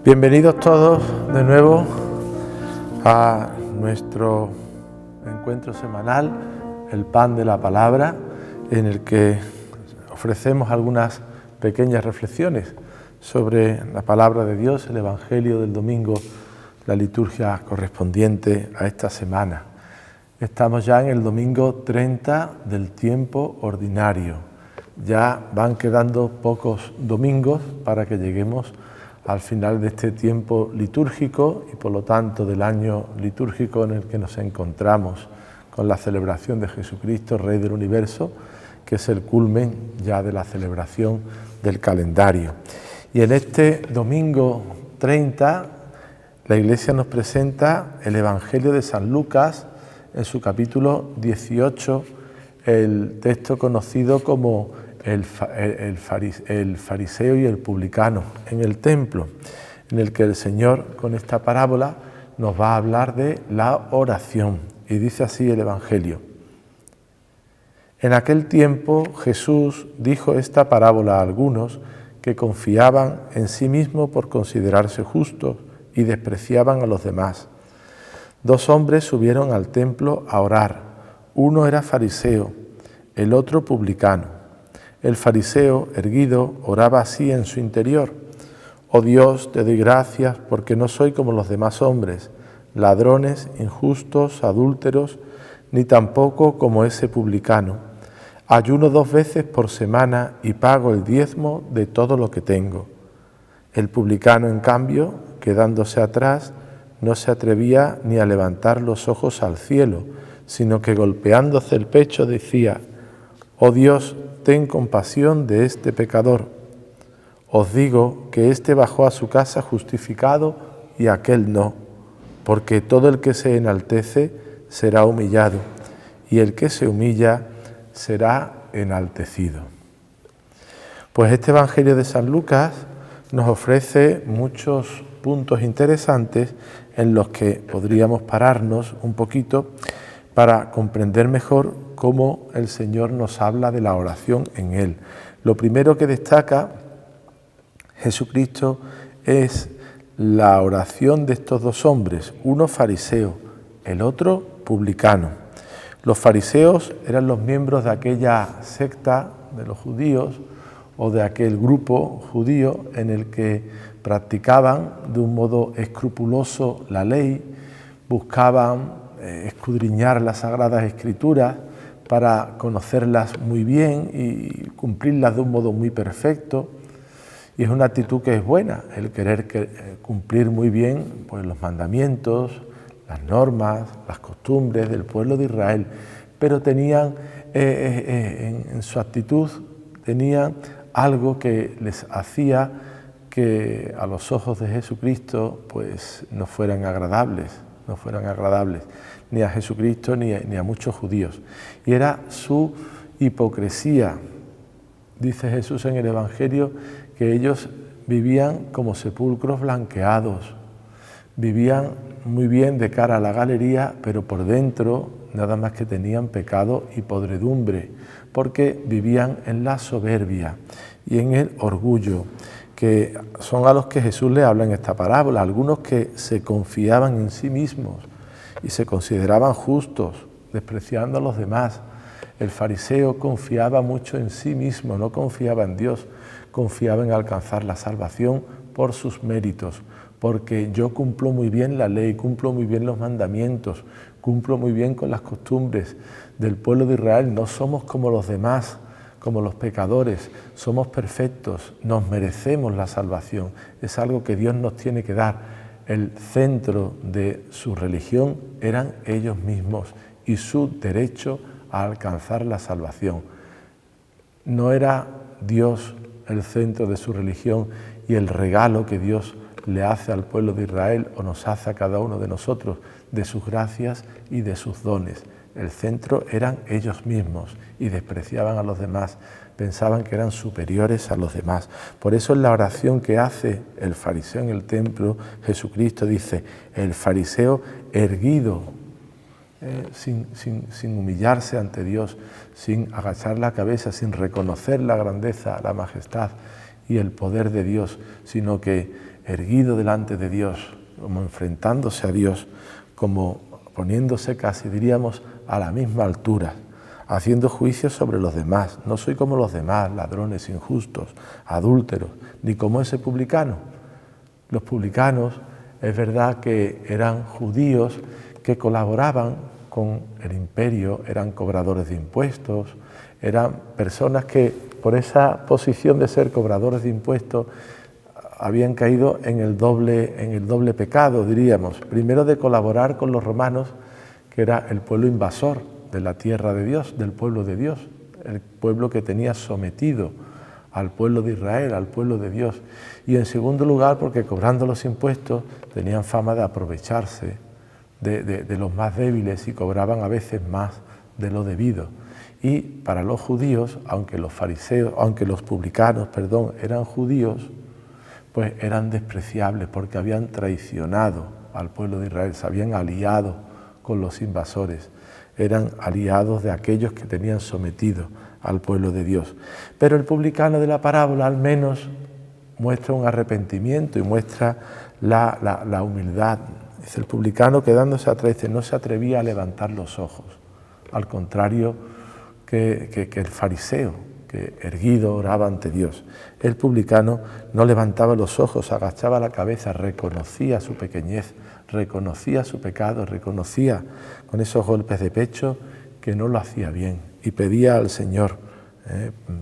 Bienvenidos todos de nuevo a nuestro encuentro semanal, el Pan de la Palabra, en el que ofrecemos algunas pequeñas reflexiones sobre la Palabra de Dios, el Evangelio del domingo, la liturgia correspondiente a esta semana. Estamos ya en el domingo 30 del tiempo ordinario. Ya van quedando pocos domingos para que lleguemos al final de este tiempo litúrgico y por lo tanto del año litúrgico en el que nos encontramos con la celebración de Jesucristo, Rey del Universo, que es el culmen ya de la celebración del calendario. Y en este domingo 30 la Iglesia nos presenta el Evangelio de San Lucas en su capítulo 18, el texto conocido como el fariseo y el publicano en el templo, en el que el Señor con esta parábola nos va a hablar de la oración. Y dice así el Evangelio: En aquel tiempo Jesús dijo esta parábola a algunos que confiaban en sí mismos por considerarse justos y despreciaban a los demás. 2 hombres subieron al templo a orar. Uno era fariseo, el otro publicano. El fariseo, erguido, oraba así en su interior: Oh Dios, te doy gracias porque no soy como los demás hombres, ladrones, injustos, adúlteros, ni tampoco como ese publicano. Ayuno 2 veces por semana y pago el diezmo de todo lo que tengo. El publicano, en cambio, quedándose atrás, no se atrevía ni a levantar los ojos al cielo, sino que golpeándose el pecho decía: Oh Dios, ten compasión de este pecador. Os digo que éste bajó a su casa justificado y aquel no, porque todo el que se enaltece será humillado, y el que se humilla será enaltecido. Pues este Evangelio de San Lucas nos ofrece muchos puntos interesantes en los que podríamos pararnos un poquito para comprender mejor cómo el Señor nos habla de la oración en Él. Lo primero que destaca Jesucristo es la oración de estos 2 hombres, uno fariseo, el otro publicano. Los fariseos eran los miembros de aquella secta de los judíos o de aquel grupo judío en el que practicaban de un modo escrupuloso la ley, buscaban escudriñar las Sagradas Escrituras para conocerlas muy bien y cumplirlas de un modo muy perfecto. Y es una actitud que es buena, el querer cumplir muy bien pues, los mandamientos, las normas, las costumbres del pueblo de Israel, pero tenían en su actitud tenían algo que les hacía que a los ojos de Jesucristo pues, no fueran agradables, ni a Jesucristo ni a muchos judíos. Y era su hipocresía. Dice Jesús en el Evangelio que ellos vivían como sepulcros blanqueados, vivían muy bien de cara a la galería, pero por dentro nada más que tenían pecado y podredumbre, porque vivían en la soberbia y en el orgullo, que son a los que Jesús le habla en esta parábola, algunos que se confiaban en sí mismos y se consideraban justos, despreciando a los demás. El fariseo confiaba mucho en sí mismo, no confiaba en Dios, confiaba en alcanzar la salvación por sus méritos, porque yo cumplo muy bien la ley, cumplo muy bien los mandamientos, cumplo muy bien con las costumbres del pueblo de Israel, no somos como los demás, como los pecadores, somos perfectos, nos merecemos la salvación, es algo que Dios nos tiene que dar. El centro de su religión eran ellos mismos y su derecho a alcanzar la salvación. No era Dios el centro de su religión y el regalo que Dios le hace al pueblo de Israel o nos hace a cada uno de nosotros de sus gracias y de sus dones. El centro eran ellos mismos y despreciaban a los demás, pensaban que eran superiores a los demás. Por eso en la oración que hace el fariseo en el templo, Jesucristo dice: el fariseo erguido, sin humillarse ante Dios, sin agachar la cabeza, sin reconocer la grandeza, la majestad y el poder de Dios, sino que erguido delante de Dios, como enfrentándose a Dios, como poniéndose casi, diríamos, a la misma altura, haciendo juicios sobre los demás. No soy como los demás, ladrones, injustos, adúlteros, ni como ese publicano. Los publicanos, es verdad que eran judíos que colaboraban con el imperio, eran cobradores de impuestos, eran personas que por esa posición de ser cobradores de impuestos habían caído en el doble pecado, diríamos. Primero, de colaborar con los romanos, que era el pueblo invasor de la tierra de Dios, del pueblo de Dios, el pueblo que tenía sometido al pueblo de Israel, al pueblo de Dios. Y en segundo lugar, porque cobrando los impuestos tenían fama de aprovecharse de los más débiles y cobraban a veces más de lo debido. Y para los judíos, aunque los publicanos, eran judíos, pues eran despreciables porque habían traicionado al pueblo de Israel, se habían aliado con los invasores, eran aliados de aquellos que tenían sometido al pueblo de Dios. Pero el publicano de la parábola al menos muestra un arrepentimiento y muestra la humildad. Dice el publicano, quedándose atrás, no se atrevía a levantar los ojos, al contrario que el fariseo, que erguido oraba ante Dios. El publicano no levantaba los ojos, agachaba la cabeza, reconocía su pequeñez, reconocía su pecado, reconocía con esos golpes de pecho que no lo hacía bien y pedía al Señor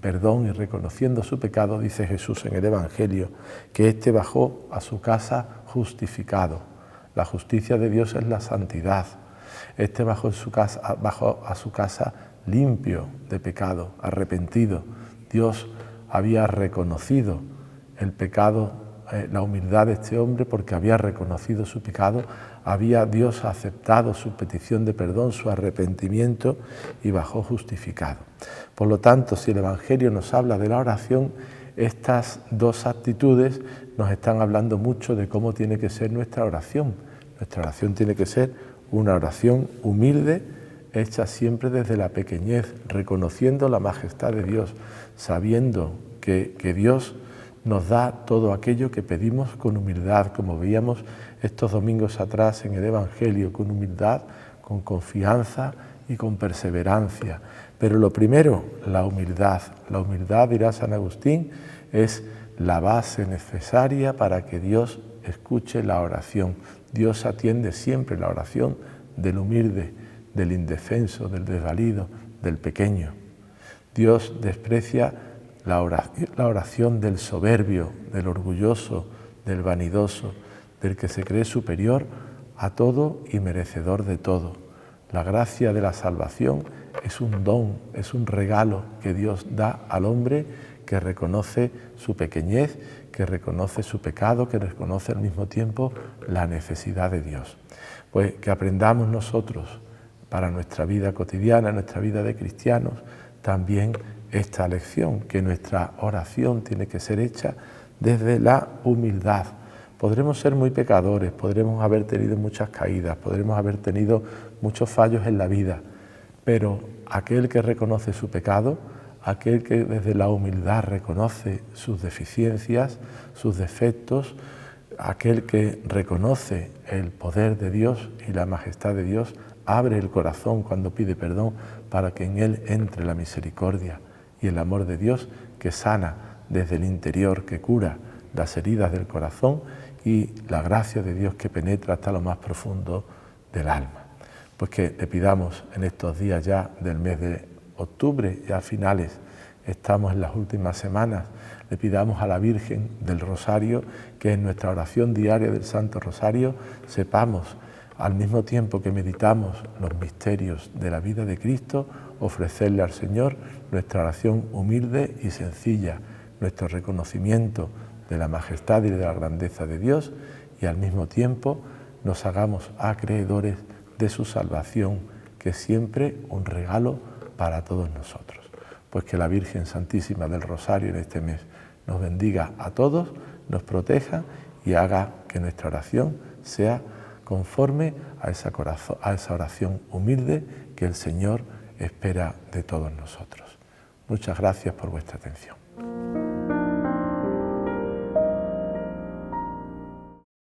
perdón, y reconociendo su pecado, dice Jesús en el Evangelio, que éste bajó a su casa justificado. La justicia de Dios es la santidad. Este bajó a su casa limpio de pecado, arrepentido. Dios había reconocido el pecado, la humildad de este hombre, porque había reconocido su pecado, había Dios aceptado su petición de perdón, su arrepentimiento, y bajó justificado. Por lo tanto, si el Evangelio nos habla de la oración, estas dos actitudes nos están hablando mucho de cómo tiene que ser nuestra oración. Nuestra oración tiene que ser una oración humilde, hecha siempre desde la pequeñez, reconociendo la majestad de Dios, sabiendo que Dios nos da todo aquello que pedimos con humildad, como veíamos estos domingos atrás en el Evangelio, con humildad, con confianza y con perseverancia. Pero lo primero, la humildad. La humildad, dirá San Agustín, es la base necesaria para que Dios escuche la oración. Dios atiende siempre la oración del humilde, del indefenso, del desvalido, del pequeño. Dios desprecia la oración del soberbio, del orgulloso, del vanidoso, del que se cree superior a todo y merecedor de todo. La gracia de la salvación es un don, es un regalo que Dios da al hombre que reconoce su pequeñez, que reconoce su pecado, que reconoce al mismo tiempo la necesidad de Dios. Pues que aprendamos nosotros para nuestra vida cotidiana, nuestra vida de cristianos, también esta lección, que nuestra oración tiene que ser hecha desde la humildad. Podremos ser muy pecadores, podremos haber tenido muchas caídas, podremos haber tenido muchos fallos en la vida, pero aquel que reconoce su pecado, aquel que desde la humildad reconoce sus deficiencias, sus defectos, aquel que reconoce el poder de Dios y la majestad de Dios, abre el corazón cuando pide perdón para que en él entre la misericordia y el amor de Dios, que sana desde el interior, que cura las heridas del corazón, y la gracia de Dios que penetra hasta lo más profundo del alma. Pues que le pidamos en estos días ya del mes de octubre, ya a finales, estamos en las últimas semanas, le pidamos a la Virgen del Rosario que en nuestra oración diaria del Santo Rosario sepamos, al mismo tiempo que meditamos los misterios de la vida de Cristo, ofrecerle al Señor nuestra oración humilde y sencilla, nuestro reconocimiento de la majestad y de la grandeza de Dios, y al mismo tiempo nos hagamos acreedores de su salvación, que es siempre un regalo para todos nosotros. Pues que la Virgen Santísima del Rosario en este mes nos bendiga a todos, nos proteja y haga que nuestra oración sea conforme a esa oración humilde que el Señor espera de todos nosotros. Muchas gracias por vuestra atención.